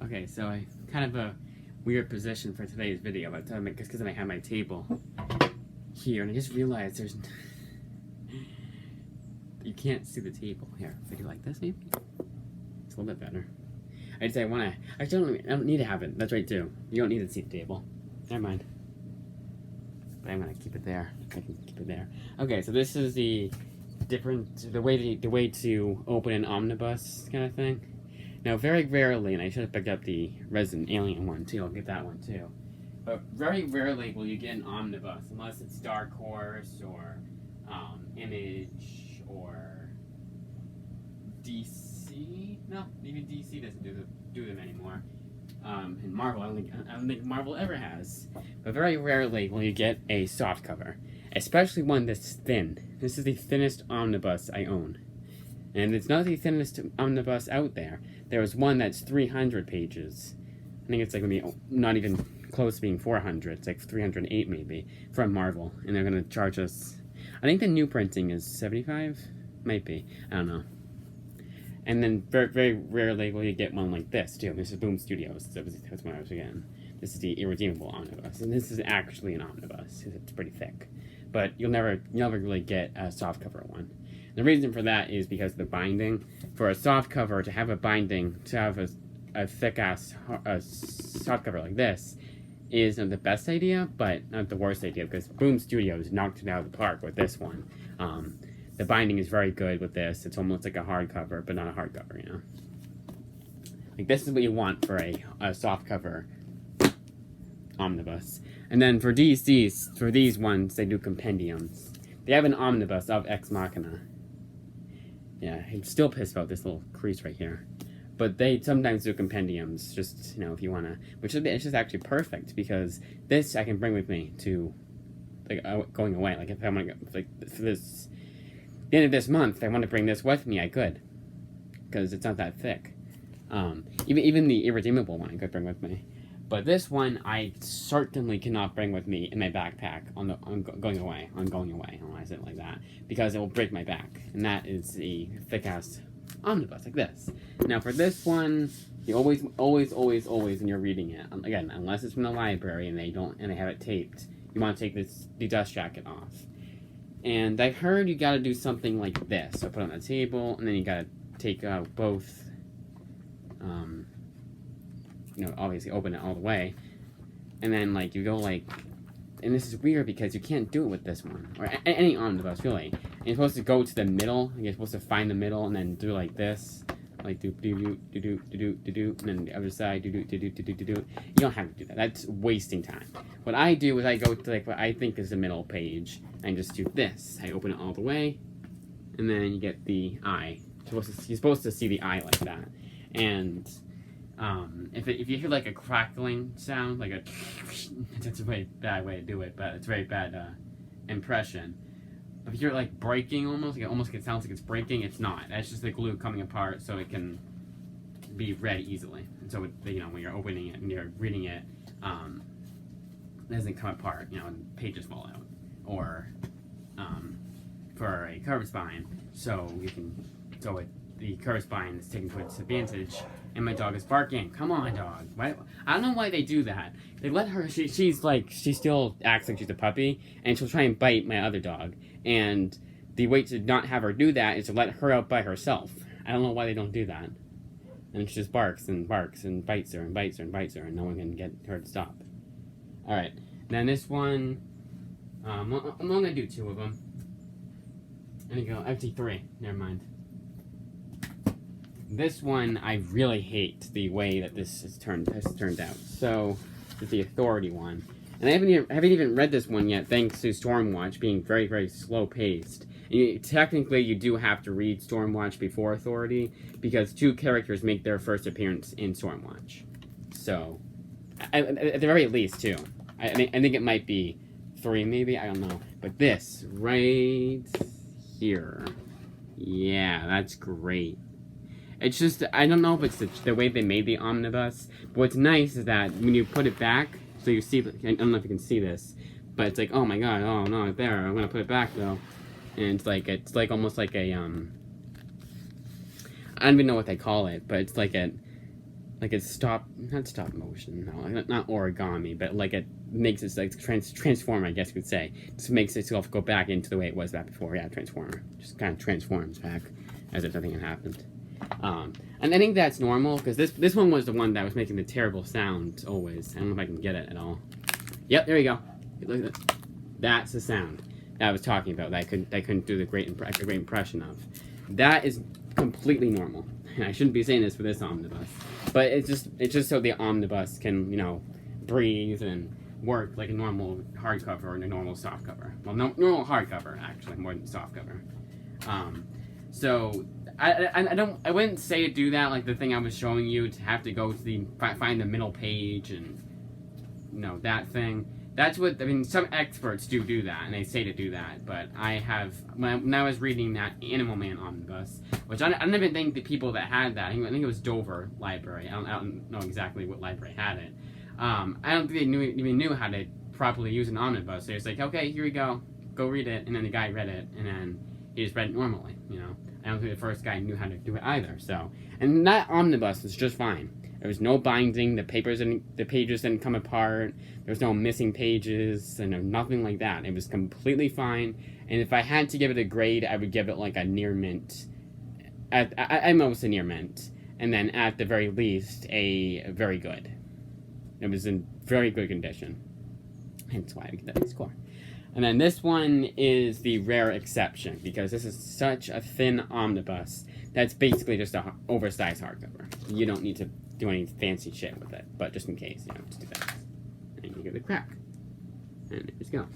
Okay, so I kind of a weird position for today's video, but because I have my table here, and I just realized you can't see the table. Here, if I do like this, maybe it's a little bit better. I don't need to have it. That's right too. You don't need to see the table. Never mind. But I'm gonna keep it there. I can keep it there. Okay, so this is the way to open an omnibus kind of thing. Now, very rarely, and I should have picked up the Resident Alien one too, I'll get that one too. But very rarely will you get an omnibus, unless it's Dark Horse or Image or DC. No, even DC doesn't do them anymore. And Marvel, I don't think Marvel ever has. But very rarely will you get a soft cover, especially one that's thin. This is the thinnest omnibus I own. And it's not the thinnest omnibus out there. There was one that's 300 pages. I think it's like maybe not even close to being 400. It's like 308 maybe from Marvel. And they're going to charge us, I think the new printing is 75? Might be. I don't know. And then very, very rarely will you get one like this too. This is Boom Studios. That's what I was getting. This is the irredeemable omnibus. And this is actually an omnibus. It's pretty thick. But you'll never really get a softcover one. The reason for that is because of the binding. For a softcover, to have a binding, to have a thick-ass softcover like this is not the best idea, but not the worst idea, because Boom Studios knocked it out of the park with this one. The binding is very good with this. It's almost like a hardcover, but not a hardcover, you know? Like, this is what you want for a softcover omnibus. And then for these ones, they do compendiums. They have an omnibus of Ex Machina. Yeah, I'm still pissed about this little crease right here. But they sometimes do compendiums, just, you know, if you want to. It's just actually perfect, because this I can bring with me to, like, going away. Like, if I want to go, like, for this, the end of this month, if I want to bring this with me, I could. Because it's not that thick. Even the irredeemable one I could bring with me. But this one, I certainly cannot bring with me in my backpack on going away. I don't know why I said it like that. Because it will break my back. And that is a thick-ass omnibus, like this. Now, for this one, you always, when you're reading it, again, unless it's from the library and they have it taped, you want to take the dust jacket off. And I've heard you gotta do something like this. So put it on the table, and then you gotta take out both, obviously open it all the way. And then, like, you go, like, and this is weird because you can't do it with this one. Or any omnibus, really. And you're supposed to go to the middle, and you're supposed to find the middle, and then do like this. Like, do, and then the other side, do. You don't have to do that. That's wasting time. What I do is I go to, like, what I think is the middle page, and just do this. I open it all the way, and then you get the eye. You're supposed to see the eye like that. And if you hear like a crackling sound, like that's a very bad way to do it, but it's a very bad impression. If you hear it like breaking almost, like it sounds like it's breaking, it's not. That's just the glue coming apart so it can be read easily. And so, when you're opening it and you're reading it, it doesn't come apart, and pages fall out. Or for a curved spine, the curved spine is taken to its advantage, and my dog is barking. Come on, dog. Why? I don't know why they do that. They let her, she still acts like she's a puppy, and she'll try and bite my other dog. And the way to not have her do that is to let her out by herself. I don't know why they don't do that. And she just barks and barks and bites her and bites her and bites her, and no one can get her to stop. Alright, then this one, I'm only gonna do 2 of them. There you go, empty 3, never mind. This one, I really hate the way that this has turned out. So, it's the Authority one. And I haven't even read this one yet, thanks to Stormwatch being very, very slow-paced. Technically, you do have to read Stormwatch before Authority, because 2 characters make their first appearance in Stormwatch. So, at the very least, 2. I think it might be 3, maybe, I don't know. But this, right here. Yeah, that's great. It's just, I don't know if it's the way they made the omnibus, but what's nice is that when you put it back, so you see, I don't know if you can see this, but it's like, oh my god, oh no, there, I'm gonna put it back though. And it's like almost like a, I don't even know what they call it, but it's like like it's not stop motion, no, not origami, but like it makes it like transform, I guess you could say. Just makes itself go back into the way it was back before. Yeah, transformer. Just kind of transforms back as if nothing had happened. And I think that's normal, because this one was the one that was making the terrible sound always. I don't know if I can get it at all. Yep, there you go. Look at that. That's the sound that I was talking about that I couldn't do the great impression of. That is completely normal. I shouldn't be saying this for this omnibus, but it's just so the omnibus can, you know, breathe and work like a normal hardcover and a normal softcover. Well, no, normal hardcover actually, more than softcover. So I wouldn't say to do that like the thing I was showing you, to have to go to find the middle page and, you know, that thing. That's what, I mean, some experts do that, and they say to do that, but I have, when I was reading that Animal Man omnibus, which I don't even think the people that had that, I think it was Dover Library, I don't know exactly what library had it, I don't think they even knew how to properly use an omnibus. They was like, okay, here we go read it, and then the guy read it, and then he just read it normally, you know. I don't think the first guy knew how to do it either, so, and that omnibus was just fine. There was no binding, the pages didn't come apart, there was no missing pages, and nothing like that. It was completely fine, and if I had to give it a grade, I would give it like a near mint, at most a near mint, and then at the very least, a very good. It was in very good condition, hence why I get that score. And then this one is the rare exception, because this is such a thin omnibus that's basically just a oversized hardcover. You don't need to do any fancy shit with it, but just in case, you know, just do that. And you give it a crack. And there you go.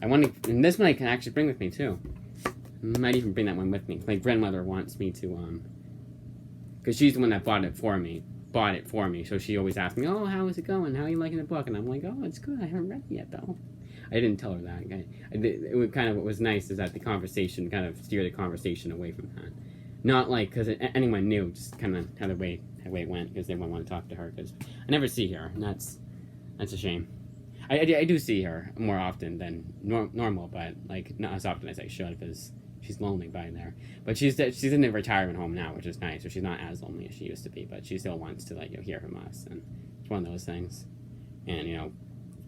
And this one I can actually bring with me too. I might even bring that one with me. My grandmother wants me to, because she's the one that bought it for me, so she always asks me, oh, how is it going? How are you liking the book? And I'm like, oh, it's good. I haven't read it yet, though. I didn't tell her that. What was nice is that the conversation kind of steered the conversation away from that. Not like because anyone knew, just kind of how the way it went, because they wouldn't want to talk to her, because I never see her, and that's a shame. I do see her more often than normal, but like not as often as I should, because she's lonely by there. But she's in the retirement home now, which is nice, so she's not as lonely as she used to be, but she still wants to, like, you know, hear from us, and it's one of those things. And, you know,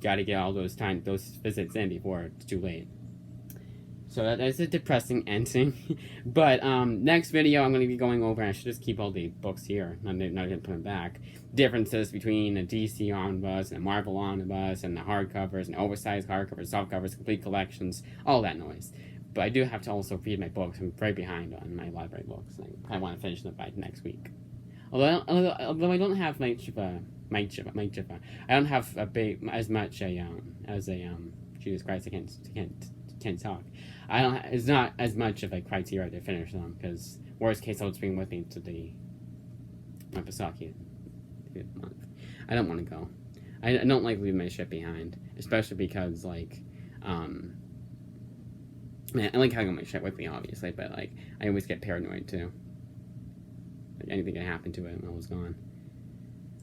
got to get all those visits in before it's too late. So that's a depressing ending. But next video I'm going to be going over, and I should just keep all the books here, not going to put them back, differences between a DC omnibus and a Marvel omnibus, and the hardcovers and oversized hardcovers, softcovers, complete collections, all that noise. But I do have to also read my books. I'm very behind on my library books. I want to finish them by next week. Although I don't have I don't have as much Jesus Christ, I can't talk. It's not as much of a criteria to finish them, because worst case I'll just bring with me to the Nagasaki month. I don't want to go. I don't like leaving my shit behind, especially because like I like having my shit with me, obviously, but like I always get paranoid too. Like anything can happen to it when I was gone.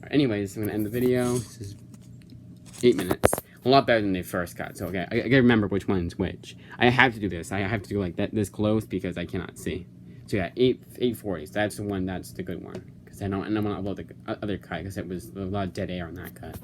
Right, anyways, I'm gonna end the video. This is 8 minutes. A lot better than the first cut. So okay, I gotta remember which one's which. I have to do this. I have to do like that this close because I cannot see. So yeah, 840s. That's the one. That's the good one. Because I don't want to upload the other cut because it was a lot of dead air on that cut.